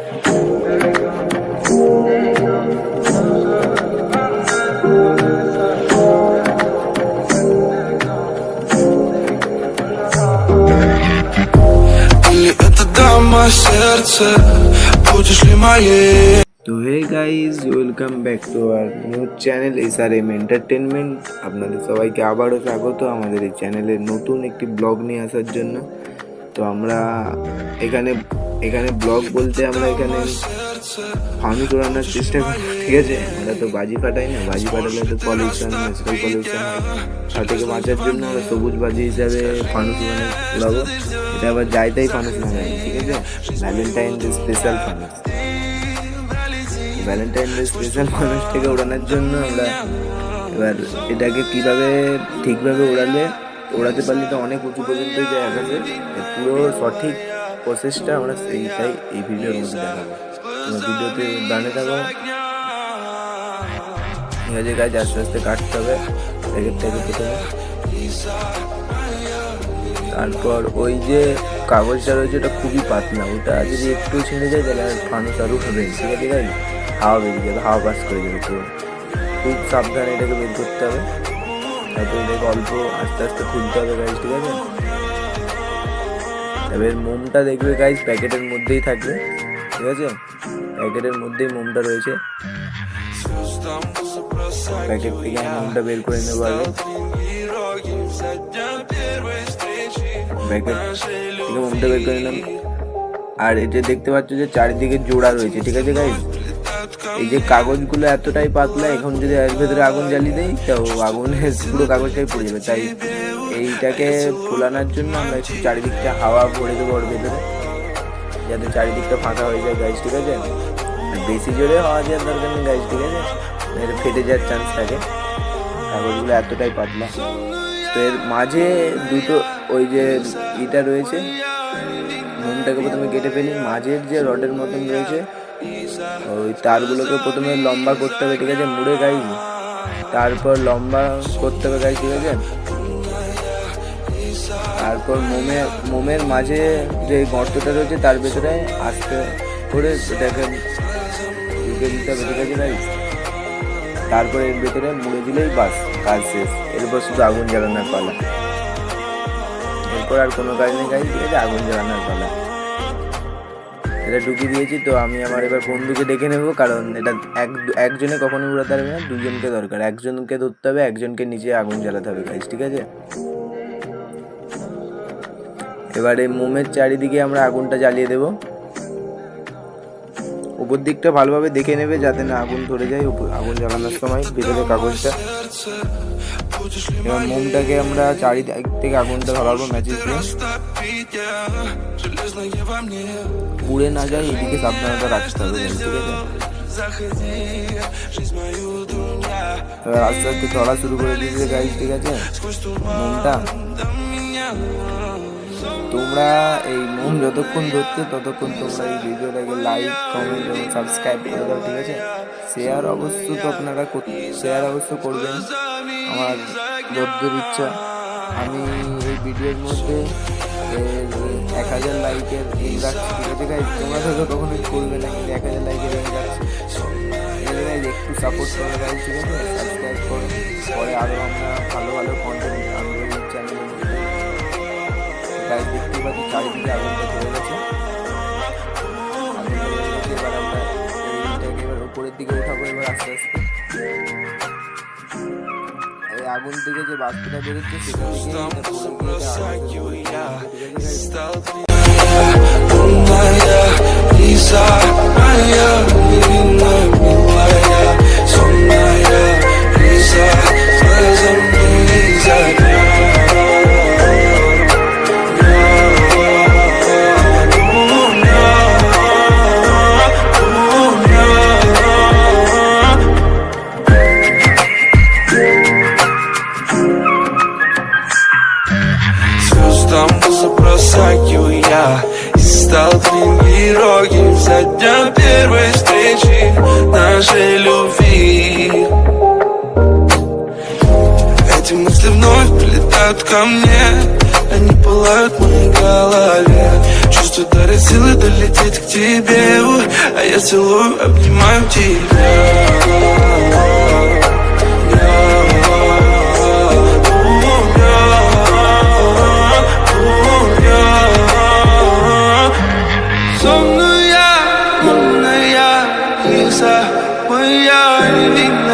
Или это дама сердце, будешь ли моей? তো hey guys, welcome back to our new channel SRM entertainment. আপনাদের সবাইকে আবারও স্বাগত আমাদের এই চ্যানেলের নতুন একটি ব্লগ নিয়ে আসার জন্য। তো আমরা এখানে ব্লগ বলতে আমরা এখানে ফানুস ওড়ানোর চেষ্টা করি, ঠিক আছে? আমরা তো বাজি ফাটাই না, বাজি ফাটালে তো পলিউশন, ন্যাচারাল পলিউশন হয়। তার থেকে বাঁচার জন্য আমরা সবুজ বাজি হিসাবে ফানুস উড়াবো। এটা আবার যাই তাই ফানুস লাগাই, ঠিক আছে? ভ্যালেন্টাইন ডে স্পেশাল ফানুস। ভ্যালেন্টাইন ডে স্পেশাল মানুষটাকে ওড়ানোর জন্য আমরা এবার এটাকে কীভাবে ঠিকভাবে ওড়াতে পারলে তো অনেক উঁচু পর্যন্ত যায় আকাশে। পুরো সঠিক প্রসেসটা আমরা এইটাই এই ভিডিওর মধ্যে দেখাবো। তোমরা ভিডিওতে দাঁড়িয়ে থাকো, ঠিক আছে গাছ? আস্তে আস্তে কাটতে হবে প্যাকেটটাকে প্রথমে। তারপর ওই যে কাগজটা রয়েছে ওটা খুবই পাতলা, ওটা যদি একটু ছিঁড়ে যায় তাহলে ফানুস আরও হবে, ঠিক আছে গাছ? হাওয়া বেরিয়ে যাবে, হাওয়া পাস করে যাবে। তো খুব সাবধানে এটাকে বের করতে হবে। তারপর এটাকে অল্প আস্তে আস্তে খুলতে হবে গাইজ, ঠিক আছে? এবার মোমটা দেখবে গাইজ প্যাকেটের মধ্যেই থাকবে, ঠিক আছে? প্যাকেটের মধ্যেই মোমটা রয়েছে। প্যাকেট থেকে মোমটা বের করে নেবো আগে। প্যাকেট থেকে মোমটা বের করে নিলাম। আর এটা দেখতে পাচ্ছ যে চারিদিকে জোড়া রয়েছে, ঠিক আছে গাইজ? এই যে কাগজগুলো এতটাই পাতলা, এখন যদি এর ভেতরে আগুন জ্বালিয়ে দেয় তো আগুনে পুরো কাগজটাই পড়ে যাবে। তাই এইটাকে ফোলানোর জন্য আমরা একটু চারিদিকটা হাওয়া ভরে দেবো ওর ভেতরে, যাতে চারিদিকটা ফাঁকা হয়ে যায় গাইজ, ঠিক আছে? বেশি জোরে হাওয়া দেওয়ার দরকার নেই গাইজ, ঠিক আছে? এটা ফেটে যাওয়ার চান্স থাকে, কাগজগুলো এতটাই পাতলা। তো এর মাঝে দুটো ওই যে ইটা রয়েছে, মোমটাকে প্রথমে কেটে ফেলি। মাঝের যে রডের মতন রয়েছে ওই তারগুলোকে প্রথমে লম্বা করতে হবে, ঠিক আছে? মুড়ে গাইজ, তারপর লম্বা করতে হবে গাইজ, ঠিক আছে? তারপর মোমের মাঝে যে গর্তটা রয়েছে তার ভেতরে আস্তে করে এটাকে ঢুকে দিতে হবে, ঠিক আছে গাইজ? তারপরে এর ভেতরে মুড়ে দিলেই বাস, কাজ শেষ। এরপর শুধু আগুন জ্বালানোর পালা, এরপর আর কোনো কাজ নেই গাইজ, ঠিক আছে? আগুন জ্বালানোর পালা। এটা ঢুকিয়ে দিয়েছি। তো আমি আমার এবার বন্ধুকে ডেকে নেবো, কারণ এটা একজনে কখনো উড়াতে পারবে না, দুজনকে দরকার। একজনকে ধরতে হবে, একজনকে নিচে আগুন জ্বালাতে হবে গাইজ, ঠিক আছে? এবারে মোমের চারিদিকে আমরা আগুনটা জ্বালিয়ে দেবো। উপর দিকটা ভালোভাবে দেখে নেবে যাতে না আগুন ধরে যায় আগুন জ্বালানোর সময় ভেতরে কাগজটা। এবার মোমটাকে আমরা চারিদিক থেকে আগুনটা ধরাবো ম্যাচিস দিয়ে, পুড়ে না যায় এদিকে সাবধানতা রাখতে হবে, ঠিক আছে? এবার আস্তে আস্তে ধরা শুরু করে দিয়েছে গাইজ, ঠিক আছে? মোমটা তোমরা এই মোম যতক্ষণ ধরছে ততক্ষণ তোমরা এই ভিডিওটাকে লাইক, কমেন্ট এবং সাবস্ক্রাইব করে দাও, ঠিক আছে? শেয়ার অবশ্য তো আপনারা শেয়ার অবশ্য করবেন, আমার যতদূর ইচ্ছা। আমি এই ভিডিওর মধ্যে 1000 লাইকের এইম রাখছি, ঠিক আছে গাইজ? তোমরা হয়তো কখনোই করবে না, কিন্তু 1000 লাইকের এইম রাখছি, ঠিক আছে গাইজ? একটু সাপোর্ট করো গাইজ, ঠিক আছে? সাবস্ক্রাইব করো, পরে আরও আমরা ভালো ভালো কন্টেন্ট আনবো এই চ্যানেলের মধ্যে। গাইজ দেখতে পাচ্ছি চারিদিকে আগুনটা ধরে গেছে, এবার আমরা এইটাকে এবার উপরের দিকে উঠাবো এবার আস্তে আস্তে। এই আগুন থেকে যে বাষ্পটা বেরোচ্ছে সেটা Бросаю я и стал твоим героем со дня первой встречи нашей любви. Эти мысли вновь прилетают ко мне, они пылают в моей голове. Чувства удары силы долететь к тебе, а я целую, обнимаю тебя. Сонная, лунная Лиза, моя невинная.